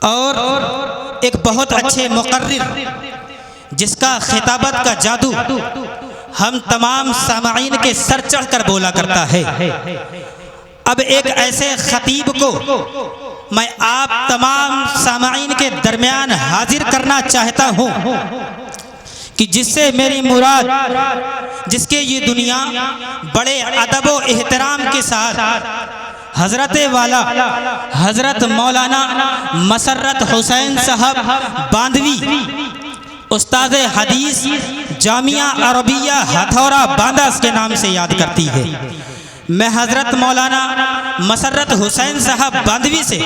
اور ایک بہت اچھے مقرر جس کا خطابت کا جادو ہم تمام سامعین کے سر چڑھ کر بولا کرتا ہے۔ اب ایک ایسے خطیب کو میں آپ تمام سامعین کے درمیان حاضر کرنا چاہتا ہوں کہ جس سے میری مراد، جس کے یہ دنیا بڑے ادب و احترام کے ساتھ حضرت والا حضرت مولانا مسرت حسین صاحب باندوی، استاد حدیث جامعہ عربیہ ہتھورا بانداس کے نام سے یاد کرتی ہے۔ میں حضرت مولانا مسرت حسین صاحب باندوی سے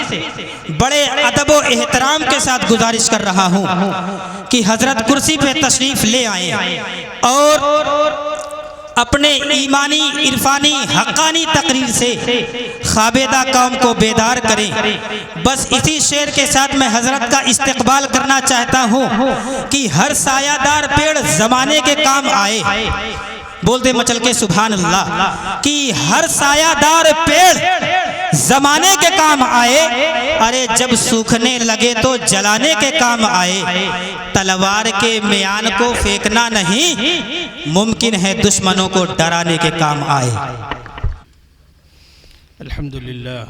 بڑے ادب و احترام کے ساتھ گزارش کر رہا ہوں کہ حضرت کرسی پہ تشریف لے آئیں اور اپنے ایمانی، عرفانی، حقانی تقریر سے خوابیدہ قوم کو بیدار کریں۔ بس اسی شعر کے ساتھ میں حضرت کا استقبال کرنا چاہتا ہوں کہ ہر سایہ دار پیڑ زمانے کے کام آئے۔ بولتے مچل کے سبحان اللہ کہ ہر سایہ دار پیڑ زمانے کے کام آئے، ارے جب سوکھنے لگے تو جلانے کے کام آئے۔ تلوار کے میان کو پھینکنا نہیں، ممکن ہے دشمنوں کو ڈرانے کے کام آئے۔ الحمدللہ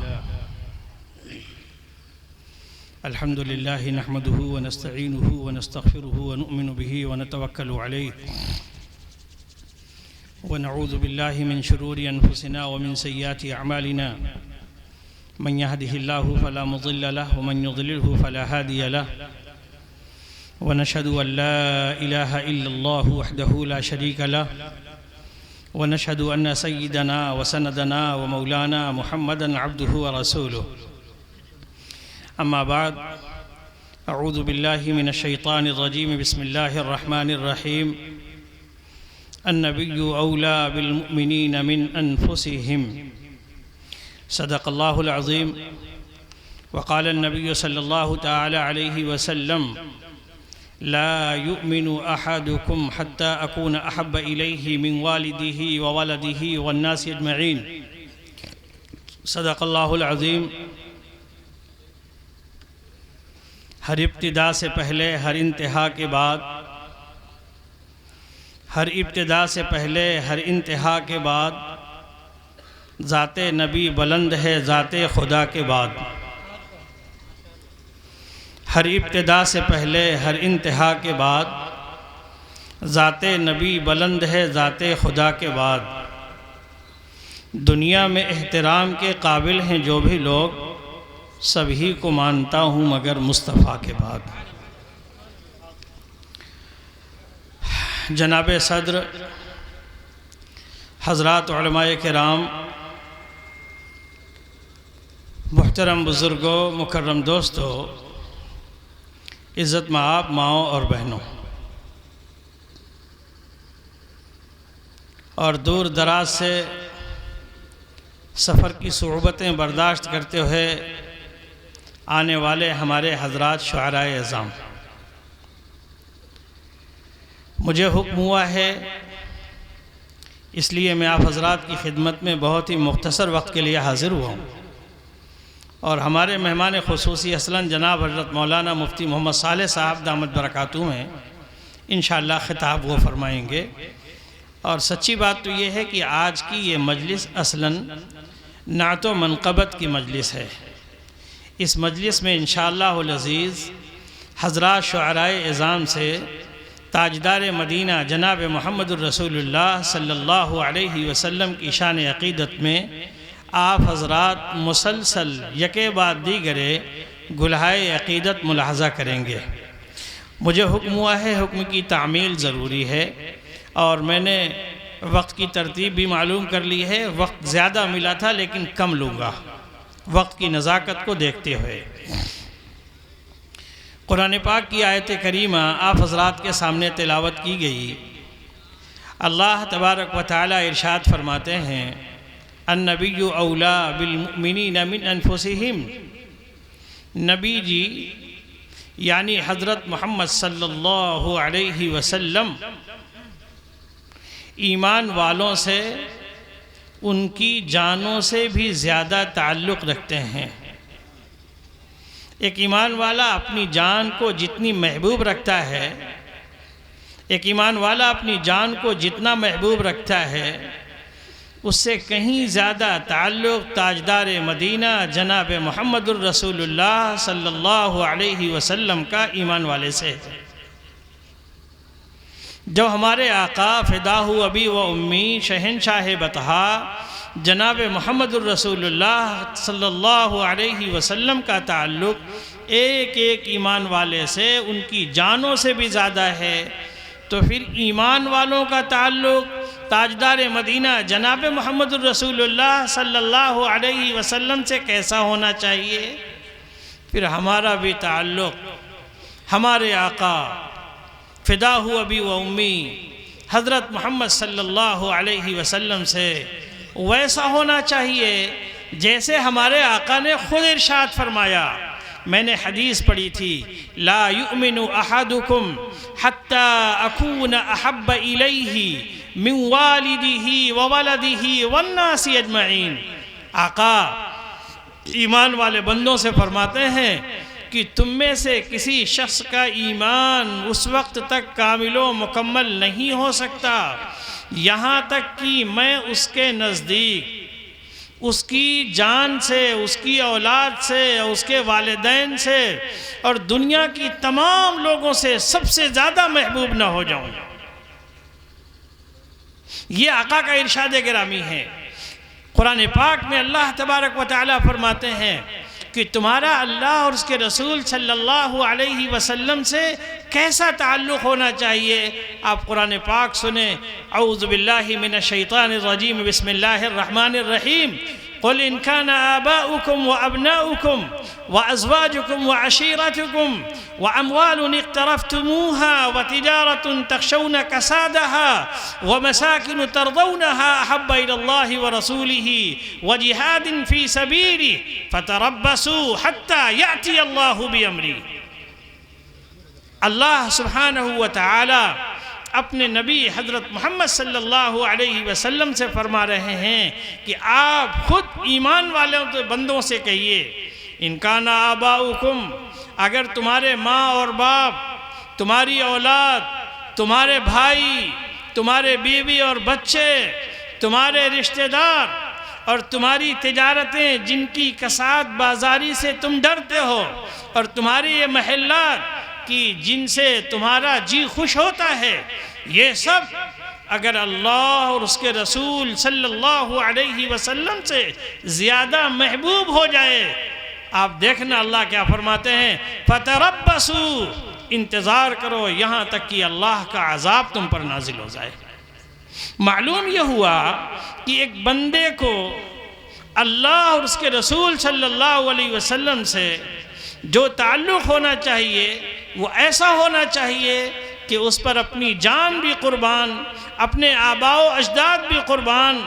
الحمدللہ نحمده ونستعینه ونستغفره ونؤمن به ونتوکل علیہ ونعوذ باللہ من شرور انفسنا ومن سیئات اعمالنا من يهده الله فلا مضل له ومن يضلله فلا هادي له ونشهد أن لا إله إلا الله وحده لا شريك له ونشهد أن سيدنا وسندنا ومولانا محمدا عبده ورسوله أما بعد أعوذ بالله من الشيطان الرجيم بسم الله الرحمن الرحيم النبي أولى بالمؤمنين من أنفسهم صدق الله العظيم وقال النبي صلى الله تعالى عليه وسلم لا يؤمن أحدكم حتى أكون أحب إليه من والده وولده والناس أجمعين صدق الله العظيم۔ ہر ابتدا سے پہلے ہر انتہا کے بعد، ہر ابتدا سے پہلے ہر انتہا کے بعد ذات نبی بلند ہے ذات خدا کے بعد۔ ہر ابتدا سے پہلے ہر انتہا کے بعد ذات نبی بلند ہے ذات خدا کے بعد۔ دنیا میں احترام کے قابل ہیں جو بھی لوگ، سبھی کو مانتا ہوں مگر مصطفیٰ کے بعد۔ جناب صدر، حضرات علماء کرام، محترم بزرگوں، مکرم دوستوں، عزت مآب ماؤں اور بہنوں، اور دور دراز سے سفر کی صعوبتیں برداشت کرتے ہوئے آنے والے ہمارے حضرات شعراء اعظام، مجھے حکم ہوا ہے، اس لیے میں آپ حضرات کی خدمت میں بہت ہی مختصر وقت کے لیے حاضر ہوا ہوں، اور ہمارے مہمان خصوصی اصلاً جناب حضرت مولانا مفتی محمد صالح صاحب دامت برکاتہ ہیں، انشاءاللہ خطاب وہ فرمائیں گے۔ اور سچی بات تو یہ ہے کہ آج کی یہ مجلس اصلاً نعت و منقبت کی مجلس ہے۔ اس مجلس میں انشاءاللہ العزیز حضرات شعراء اعظام سے تاجدار مدینہ جناب محمد الرسول اللہ صلی اللہ علیہ وسلم کی شان عقیدت میں آپ حضرات مسلسل یکے بعد دیگرے گلہائے عقیدت ملاحظہ کریں گے۔ مجھے حکم ہوا ہے، حکم کی تعمیل ضروری ہے، اور میں نے وقت کی ترتیب بھی معلوم کر لی ہے۔ وقت زیادہ ملا تھا لیکن کم لوں گا وقت کی نزاکت کو دیکھتے ہوئے۔ قرآن پاک کی آیت کریمہ آپ حضرات کے سامنے تلاوت کی گئی۔ اللہ تبارک و تعالی ارشاد فرماتے ہیں، النبی اولا بالمؤمنین من انفسہم، نبی جی یعنی حضرت محمد صلی اللہ علیہ وسلم ایمان والوں سے ان کی جانوں سے بھی زیادہ تعلق رکھتے ہیں۔ ایک ایمان والا اپنی جان کو جتنی محبوب رکھتا ہے، ایک ایمان والا اپنی جان کو جتنا محبوب رکھتا ہے، اس سے کہیں زیادہ تعلق تاجدار مدینہ جناب محمد الرسول اللہ صلی اللہ علیہ وسلم کا ایمان والے سے ہے۔ جو ہمارے آقا فداہ ابی و امی شہنشاہ بطحا جناب محمد الرسول اللہ صلی اللہ علیہ وسلم کا تعلق ایک ایک ایمان والے سے، ان کی جانوں سے بھی زیادہ ہے، تو پھر ایمان والوں کا تعلق تاجدار مدینہ جناب محمد الرسول اللہ صلی اللہ علیہ وسلم سے کیسا ہونا چاہیے؟ پھر ہمارا بھی تعلق ہمارے آقا فداہ ابی و امی حضرت محمد صلی اللہ علیہ وسلم سے ویسا ہونا چاہیے جیسے ہمارے آقا نے خود ارشاد فرمایا۔ میں نے حدیث پڑھی تھی، لا یؤمن احدکم حتی اکون احب الیہ من والدہ وولدہ والناس اجمعین۔ آقا ایمان والے بندوں سے فرماتے ہیں کہ تم میں سے کسی شخص کا ایمان اس وقت تک کامل و مکمل نہیں ہو سکتا یہاں تک کہ میں اس کے نزدیک اس کی جان سے، اس کی اولاد سے، اس کے والدین سے اور دنیا کی تمام لوگوں سے سب سے زیادہ محبوب نہ ہو جاؤں۔ یہ آقا کا ارشاد گرامی ہے۔ قرآن پاک میں اللہ تبارک و تعالیٰ فرماتے ہیں کہ تمہارا اللہ اور اس کے رسول صلی اللہ علیہ وسلم سے کیسا تعلق ہونا چاہیے۔ آپ قرآن پاک سنیں، اعوذ باللہ من الشیطان الرجیم، بسم اللہ الرحمن الرحیم، قل ان كان آباؤكم وأبناؤكم وأزواجكم وعشيرتكم وأموال اقترفتموها وتجارة تخشون كسادها ومساكن ترضونها أحب إلى الله ورسوله وجهاد في سبيله فتربصوا حتى يأتي الله بأمره۔ اللہ سبحانہ وتعالی اپنے نبی حضرت محمد صلی اللہ علیہ وسلم سے فرما رہے ہیں کہ آپ خود ایمان والے بندوں سے کہیے، ان کان آباؤکم، اگر تمہارے ماں اور باپ، تمہاری اولاد، تمہارے بھائی، تمہارے بیوی اور بچے، تمہارے رشتہ دار اور تمہاری تجارتیں جن کی کساد بازاری سے تم ڈرتے ہو، اور تمہاری یہ محلات کی جن سے تمہارا جی خوش ہوتا ہے، یہ سب اگر اللہ اور اس کے رسول صلی اللہ علیہ وسلم سے زیادہ محبوب ہو جائے، آپ دیکھنا اللہ کیا فرماتے ہیں، فتربصوا، انتظار کرو یہاں تک کہ اللہ کا عذاب تم پر نازل ہو جائے۔ معلوم یہ ہوا کہ ایک بندے کو اللہ اور اس کے رسول صلی اللہ علیہ وسلم سے جو تعلق ہونا چاہیے وہ ایسا ہونا چاہیے کہ اس پر اپنی جان بھی قربان، اپنے آباء و اجداد بھی قربان،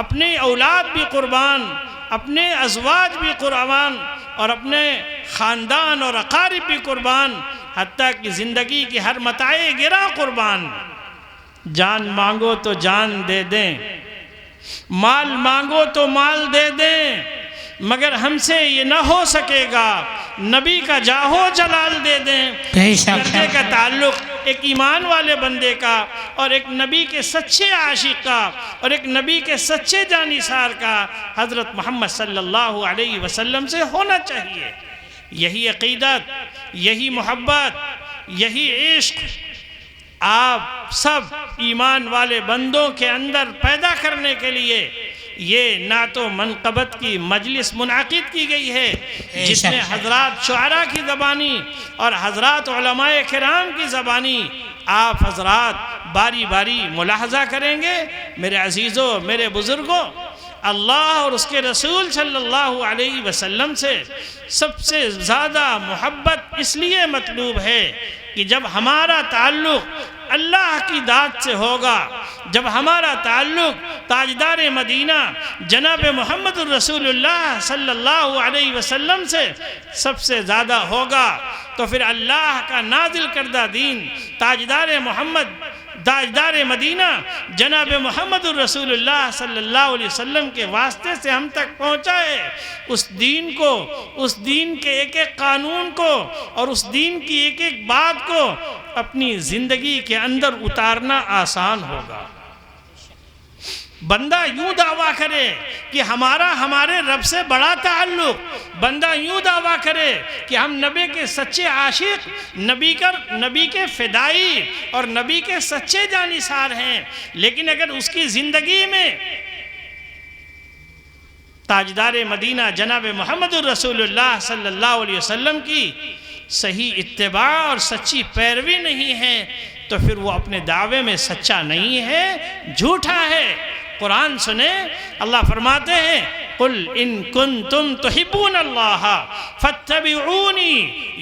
اپنی اولاد بھی قربان، اپنے ازواج بھی قربان اور اپنے خاندان اور اقارب بھی قربان، حتیٰ کہ زندگی کی ہر متاع گراں قربان۔ جان مانگو تو جان دے دیں، مال مانگو تو مال دے دیں، مگر ہم سے یہ نہ ہو سکے گا نبی کا جاہو جلال دے دیں۔ بندے کا تعلق ایک ایمان والے بندے کا اور ایک نبی کے سچے عاشق کا اور ایک نبی کے سچے جانثار کا حضرت محمد صلی اللہ علیہ وسلم سے ہونا چاہیے۔ یہی عقیدت، یہی محبت، یہی عشق آپ سب ایمان والے بندوں کے اندر پیدا کرنے کے لیے یہ نعت و منقبت کی مجلس منعقد کی گئی ہے، جس میں حضرات شعراء کی زبانی اور حضرات علماء کرام کی زبانی آپ حضرات باری باری ملاحظہ کریں گے۔ میرے عزیزوں، میرے بزرگوں، اللہ اور اس کے رسول صلی اللہ علیہ وسلم سے سب سے زیادہ محبت اس لیے مطلوب ہے کہ جب ہمارا تعلق اللہ کی ذات سے ہوگا، جب ہمارا تعلق تاجدار مدینہ جناب محمد الرسول اللہ صلی اللہ علیہ وسلم سے سب سے زیادہ ہوگا، تو پھر اللہ کا نازل کردہ دین تاجدار محمد تاجدار مدینہ جناب محمد الرسول اللہ صلی اللہ علیہ وسلم کے واسطے سے ہم تک پہنچا ہے، اس دین کو، اس دین کے ایک ایک قانون کو اور اس دین کی ایک ایک بات کو اپنی زندگی کے اندر اتارنا آسان ہوگا۔ بندہ یوں دعویٰ کرے کہ ہمارا ہمارے رب سے بڑا تعلق، بندہ یوں دعویٰ کرے کہ ہم نبی کے سچے عاشق، نبی کے فدائی اور نبی کے سچے جانثار ہیں، لیکن اگر اس کی زندگی میں تاجدار مدینہ جناب محمد الرسول اللہ صلی اللہ علیہ وسلم کی صحیح اتباع اور سچی پیروی نہیں ہے تو پھر وہ اپنے دعوے میں سچا نہیں ہے، جھوٹا ہے۔ قرآن سنیں، اللہ فرماتے ہیں قُلْ إِن كُنْتُمْ تُحِبُّونَ اللَّهَ فَاتَّبِعُونِي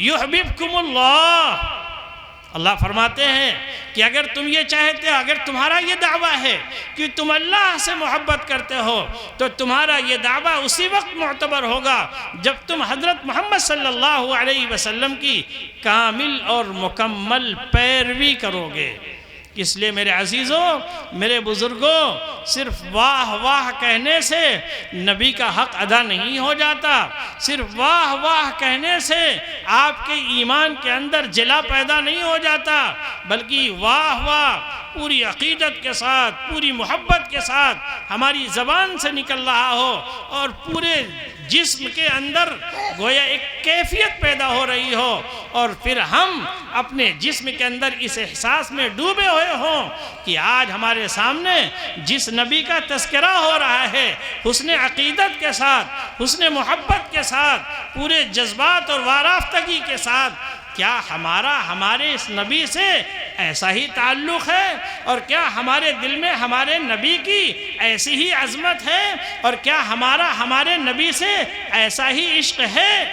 يُحْبِبْكُمُ اللَّهُ۔ اللہ فرماتے ہیں کہ اگر تم یہ چاہتے ہو، اگر تمہارا یہ دعویٰ ہے کہ تم اللہ سے محبت کرتے ہو تو تمہارا یہ دعویٰ اسی وقت معتبر ہوگا جب تم حضرت محمد صلی اللہ علیہ وسلم کی کامل اور مکمل پیروی کرو گے۔ اس لیے میرے عزیزوں، میرے بزرگوں، صرف واہ واہ کہنے سے نبی کا حق ادا نہیں ہو جاتا، صرف واہ واہ کہنے سے آپ کے ایمان کے اندر جلا پیدا نہیں ہو جاتا، بلکہ واہ واہ پوری عقیدت کے ساتھ، پوری محبت کے ساتھ ہماری زبان سے نکل رہا ہو اور پورے جسم کے اندر گویا ایک کیفیت پیدا ہو رہی ہو، اور پھر ہم اپنے جسم کے اندر اس احساس میں ڈوبے ہوئے ہوں کہ آج ہمارے سامنے جس نبی کا تذکرہ ہو رہا ہے حسن عقیدت کے ساتھ، حسن محبت کے ساتھ، پورے جذبات اور وارفتگی کے ساتھ، کیا ہمارے اس نبی سے ایسا ہی تعلق ہے؟ اور کیا ہمارے دل میں ہمارے نبی کی ایسی ہی عظمت ہے؟ اور کیا ہمارے نبی سے ایسا ہی عشق ہے؟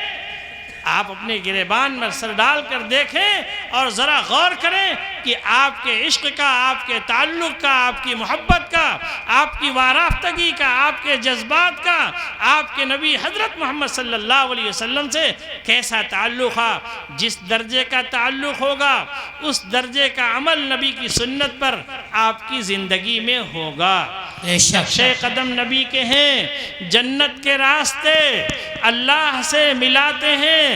آپ اپنے گریبان میں سر ڈال کر دیکھیں اور ذرا غور کریں کہ آپ کے عشق کا، آپ کے تعلق کا، آپ کی محبت کا، آپ کی وارفتگی کا، آپ کے جذبات کا آپ کے نبی حضرت محمد صلی اللہ علیہ وسلم سے کیسا تعلق ہے۔ جس درجے کا تعلق ہوگا اس درجے کا عمل نبی کی سنت پر آپ کی زندگی میں ہوگا۔ نقش قدم نبی کے ہیں، جنت کے راستے اللہ سے ملاتے ہیں،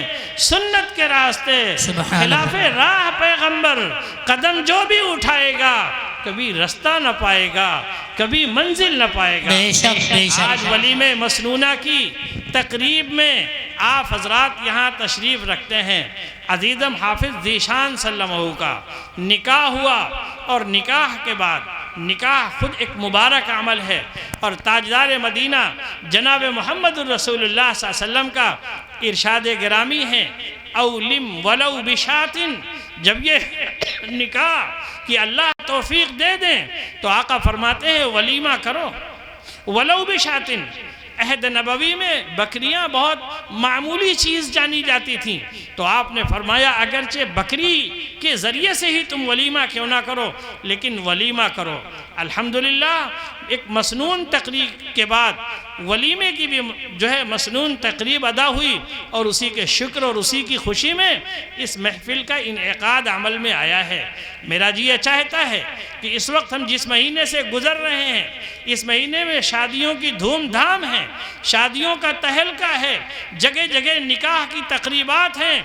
سنت کے راستے خلاف راہ پیغمبر قدم جو بھی اٹھائے گا کبھی رستہ نہ پائے گا، کبھی منزل نہ پائے گا۔ آج ولیم مسنونہ کی تقریب میں آپ حضرات یہاں تشریف رکھتے ہیں۔ عزیزم حافظ ذیشان سلمہ کا نکاح ہوا، اور نکاح کے بعد نکاح خود ایک مبارک عمل ہے، اور تاجدار مدینہ جناب محمد الرسول اللہ صلی اللہ علیہ وسلم کا ارشاد گرامی ہے اولم ولو بشاتن، جب یہ نکاح کہ اللہ توفیق دے دیں تو آقا فرماتے ہیں ولیمہ کرو، ولو بشاتن۔ عہد نبوی میں بکریاں بہت معمولی چیز جانی جاتی تھیں، تو آپ نے فرمایا اگرچہ بکری کے ذریعے سے ہی تم ولیمہ کیوں نہ کرو لیکن ولیمہ کرو۔ الحمدللہ ایک مسنون تقریب کے بعد ولیمے کی بھی مسنون تقریب ادا ہوئی، اور اسی کے شکر اور اسی کی خوشی میں اس محفل کا انعقاد عمل میں آیا ہے۔ میرا جی یہ چاہتا ہے کہ اس وقت ہم جس مہینے سے گزر رہے ہیں، اس مہینے میں شادیوں کی دھوم دھام ہے، شادیوں کا تہلکہ ہے، جگہ جگہ نکاح کی تقریبات ہیں،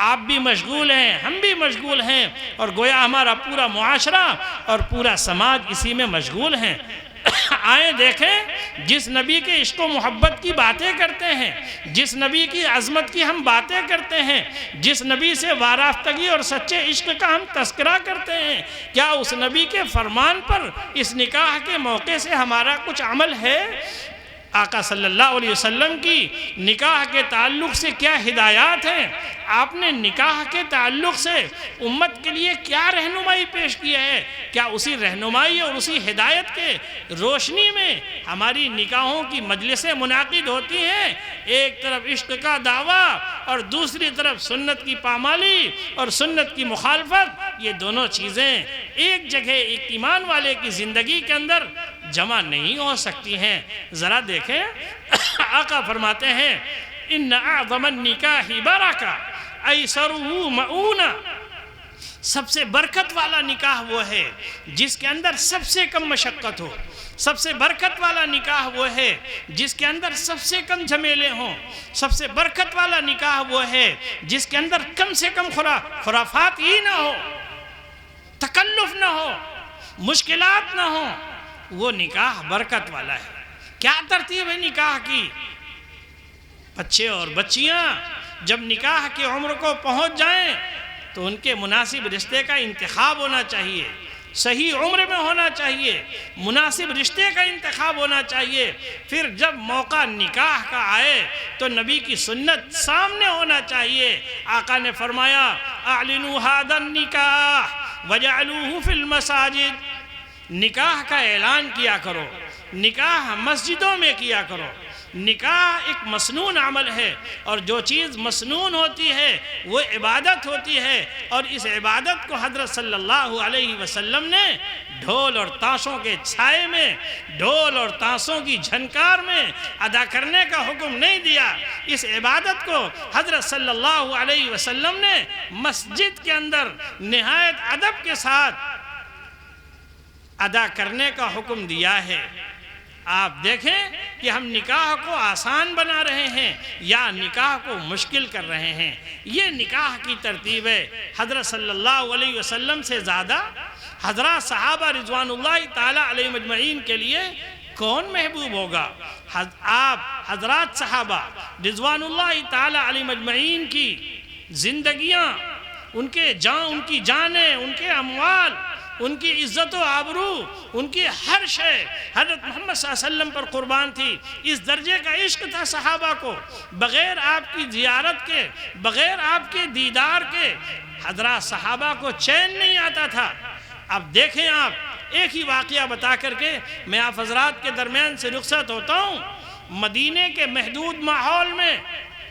آپ بھی مشغول ہیں، ہم بھی مشغول ہیں، اور گویا ہمارا پورا معاشرہ اور پورا سماج اسی میں مشغول ہیں۔ آئیں دیکھیں، جس نبی کے عشق و محبت کی باتیں کرتے ہیں، جس نبی کی عظمت کی ہم باتیں کرتے ہیں، جس نبی سے وارفتگی اور سچے عشق کا ہم تذکرہ کرتے ہیں، کیا اس نبی کے فرمان پر اس نکاح کے موقع سے ہمارا کچھ عمل ہے؟ آقا صلی اللہ علیہ وسلم کی نکاح کے تعلق سے کیا ہدایات ہیں؟ آپ نے نکاح کے تعلق سے امت کے لیے کیا رہنمائی پیش کیا ہے؟ کیا اسی رہنمائی اور اسی ہدایت کے روشنی میں ہماری نکاحوں کی مجلسیں منعقد ہوتی ہیں؟ ایک طرف عشق کا دعویٰ اور دوسری طرف سنت کی پامالی اور سنت کی مخالفت، یہ دونوں چیزیں ایک جگہ ایک ایمان والے کی زندگی کے اندر جمع نہیں ہو سکتی ہیں۔ ذرا دیکھیں، آقا فرماتے ہیں ان اعظم النکاح برکہ ایسرہ مؤونہ، سب سے برکت والا نکاح وہ ہے جس کے اندر سب سے کم مشقت ہو، سب سے برکت والا نکاح وہ ہے جس کے اندر سب سے کم جھمیلے ہوں، سب سے برکت والا نکاح وہ ہے جس کے اندر کم سے کم خرافات ہی نہ ہو، تکلف نہ ہو، مشکلات نہ ہو، وہ نکاح برکت والا ہے۔ کیا ترتیب ہے نکاح کی؟ بچے اور بچیاں جب نکاح کی عمر کو پہنچ جائیں تو ان کے مناسب رشتے کا انتخاب ہونا چاہیے، صحیح عمر میں ہونا چاہیے، مناسب رشتے کا انتخاب ہونا چاہیے۔ پھر جب موقع نکاح کا آئے تو نبی کی سنت سامنے ہونا چاہیے۔ آقا نے فرمایا اعلنوا ھذا النکاح وجعلوہ فی المساجد، نکاح کا اعلان کیا کرو، نکاح مسجدوں میں کیا کرو۔ نکاح ایک مسنون عمل ہے، اور جو چیز مسنون ہوتی ہے وہ عبادت ہوتی ہے، اور اس عبادت کو حضرت صلی اللہ علیہ وسلم نے ڈھول اور تاشوں کے چھائے میں، ڈھول اور تاشوں کی جھنکار میں ادا کرنے کا حکم نہیں دیا۔ اس عبادت کو حضرت صلی اللہ علیہ وسلم نے مسجد کے اندر نہایت ادب کے ساتھ ادا کرنے کا حکم دیا ہے۔ آپ دیکھیں کہ ہم نکاح کو آسان بنا رہے ہیں یا نکاح کو مشکل کر رہے ہیں۔ یہ نکاح کی ترتیب ہے۔ حضرت صلی اللہ علیہ وسلم سے زیادہ حضرات صحابہ رضوان اللہ تعالیٰ علیہ مجمعین کے لیے کون محبوب ہوگا؟ آپ حضرات صحابہ رضوان اللہ تعالیٰ علیہ مجمعین کی زندگیاں، ان کی جانیں، ان کے اموال، ان کی عزت و آبرو، ان کی ہر شے حضرت محمد صلی اللہ علیہ وسلم پر قربان تھی۔ اس درجے کا عشق تھا صحابہ کو، بغیر آپ کی زیارت کے، بغیر آپ کے دیدار کے حضرات صحابہ کو چین نہیں آتا تھا۔ اب دیکھیں آپ، ایک ہی واقعہ بتا کر کے میں آپ حضرات کے درمیان سے رخصت ہوتا ہوں۔ مدینے کے محدود ماحول میں،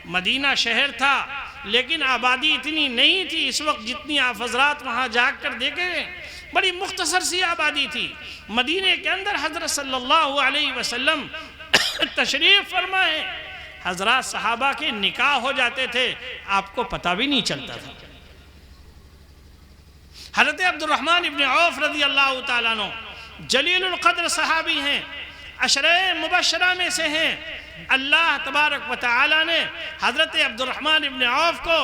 مدینہ شہر تھا لیکن آبادی اتنی نہیں تھی اس وقت جتنی آپ حضرات وہاں جا کر دیکھیں، بڑی مختصر سی آبادی تھی۔ مدینے کے اندر حضرت صلی اللہ علیہ وسلم تشریف فرمائے، حضرات صحابہ کے نکاح ہو جاتے تھے، آپ کو پتہ بھی نہیں چلتا تھا۔ حضرت عبد الرحمن ابن عوف رضی اللہ تعالیٰ عنہ جلیل القدر صحابی ہیں، عشرہ مبشرہ میں سے ہیں۔ اللہ تبارک و تعالیٰ نے حضرت عبد الرحمن ابن عوف کو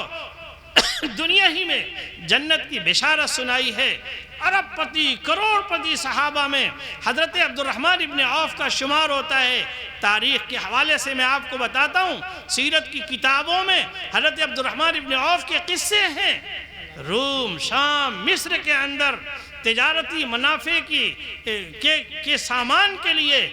دنیا ہی میں جنت کی بشارت سنائی ہے۔ ارب پتی، کروڑ پتی صحابہ میں حضرت عبد الرحمن ابن عوف کا شمار ہوتا ہے۔ تاریخ کے حوالے سے میں آپ کو بتاتا ہوں، سیرت کی کتابوں میں حضرت عبد الرحمن ابن عوف کے قصے ہیں۔ روم، شام، مصر کے اندر تجارتی منافع کے سامان کے لیے،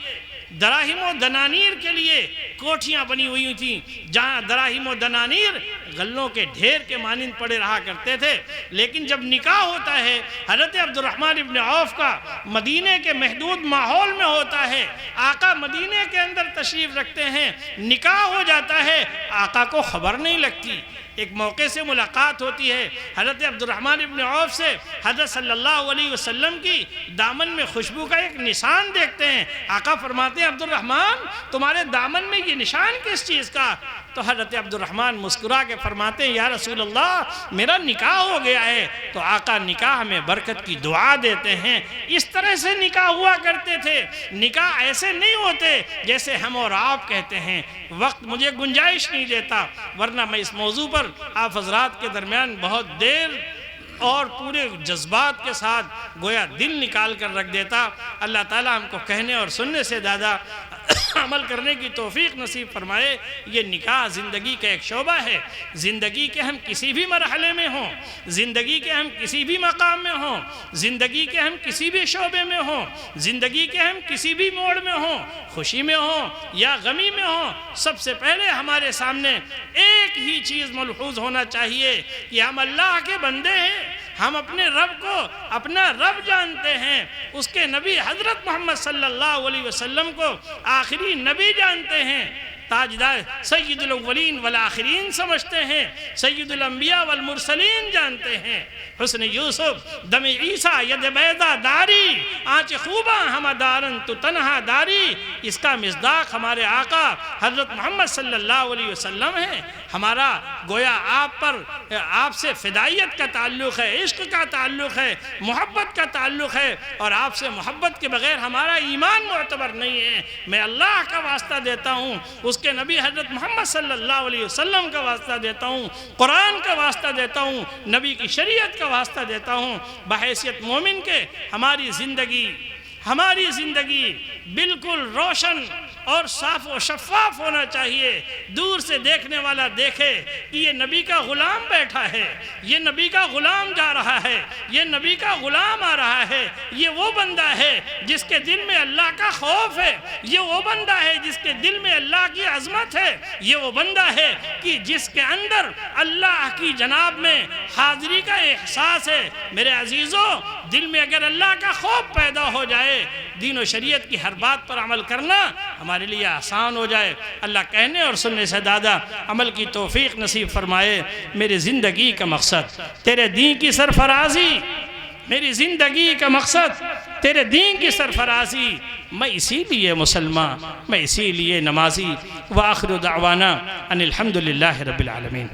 دراہم و دنانیر کے لیے کوٹھیاں بنی ہوئی تھیں، جہاں دراہم و دنانیر غلوں کے ڈھیر کے مانند پڑے رہا کرتے تھے۔ لیکن جب نکاح ہوتا ہے حضرت عبد الرحمن ابن عوف کا، مدینے کے محدود ماحول میں ہوتا ہے، آقا مدینے کے اندر تشریف رکھتے ہیں، نکاح ہو جاتا ہے، آقا کو خبر نہیں لگتی۔ ایک موقع سے ملاقات ہوتی ہے حضرت عبد الرحمن ابن عوف سے، حضرت صلی اللہ علیہ وسلم کی دامن میں خوشبو کا ایک نشان دیکھتے ہیں۔ آقا فرماتے ہیں عبد الرحمن تمہارے دامن میں یہ نشان کس چیز کا؟ تو حضرت عبد الرحمن مسکرا کے فرماتے ہیں یا رسول اللہ میرا نکاح ہو گیا ہے۔ تو آقا نکاح میں برکت کی دعا دیتے ہیں۔ اس طرح سے نکاح ہوا کرتے تھے، نکاح ایسے نہیں ہوتے جیسے ہم اور آپ کہتے ہیں۔ وقت مجھے گنجائش نہیں دیتا، ورنہ میں اس موضوع پر آپ حضرات کے درمیان بہت دیر اور پورے جذبات کے ساتھ گویا دل نکال کر رکھ دیتا۔ اللہ تعالیٰ ہم کو کہنے اور سننے سے زیادہ عمل کرنے کی توفیق نصیب فرمائے۔ یہ نکاح زندگی کا ایک شعبہ ہے۔ زندگی کے ہم کسی بھی مرحلے میں ہوں، زندگی کے ہم کسی بھی مقام میں ہوں، زندگی کے ہم کسی بھی شعبے میں ہوں، زندگی کے ہم کسی بھی موڑ میں ہوں، خوشی میں ہوں یا غمی میں ہوں، سب سے پہلے ہمارے سامنے ایک ہی چیز ملحوظ ہونا چاہیے کہ ہم اللہ کے بندے ہیں، ہم اپنے رب کو اپنا رب جانتے ہیں، اس کے نبی حضرت محمد صلی اللہ علیہ وسلم کو آخری نبی جانتے ہیں۔ تاجدار سید الاولین والآخرین سمجھتے ہیں، سید الانبیاء والمرسلین جانتے ہیں۔ حسن یوسف دم عیسیٰ ید بیضا داری، آنچ خوباں ہمہ دارن تو تنہا داری، اس کا مصداق ہمارے آقا حضرت محمد صلی اللہ علیہ وسلم ہے۔ ہمارا گویا آپ سے فدائیت کا تعلق ہے، عشق کا تعلق ہے، محبت کا تعلق ہے، اور آپ سے محبت کے بغیر ہمارا ایمان معتبر نہیں ہے۔ میں اللہ کا واسطہ دیتا ہوں، اس کے نبی حضرت محمد صلی اللہ علیہ وسلم کا واسطہ دیتا ہوں، قرآن کا واسطہ دیتا ہوں، نبی کی شریعت کا واسطہ دیتا ہوں، بحیثیت مومن کے ہماری زندگی بالکل روشن اور صاف و شفاف ہونا چاہیے۔ دور سے دیکھنے والا دیکھے کہ یہ نبی کا غلام بیٹھا ہے، یہ نبی کا غلام جا رہا ہے، یہ نبی کا غلام آ رہا ہے، یہ وہ بندہ ہے جس کے دل میں اللہ کا خوف ہے، یہ وہ بندہ ہے جس کے دل میں اللہ کی عظمت ہے، یہ وہ بندہ ہے کہ جس کے اندر اللہ کی جناب میں حاضری کا احساس ہے۔ میرے عزیزوں، دل میں اگر اللہ کا خوف پیدا ہو جائے، دین و شریعت کی ہر بات پر عمل کرنا ہمارے لیے آسان ہو جائے۔ اللہ کہنے اور سننے سے زیادہ عمل کی توفیق نصیب فرمائے۔ میری زندگی کا مقصد تیرے دین کی سرفرازی، میری زندگی کا مقصد تیرے دین کی سرفرازی، میں اسی لیے مسلمان، میں اسی لیے نمازی۔ وآخر دعوانا ان الحمدللہ رب العالمین۔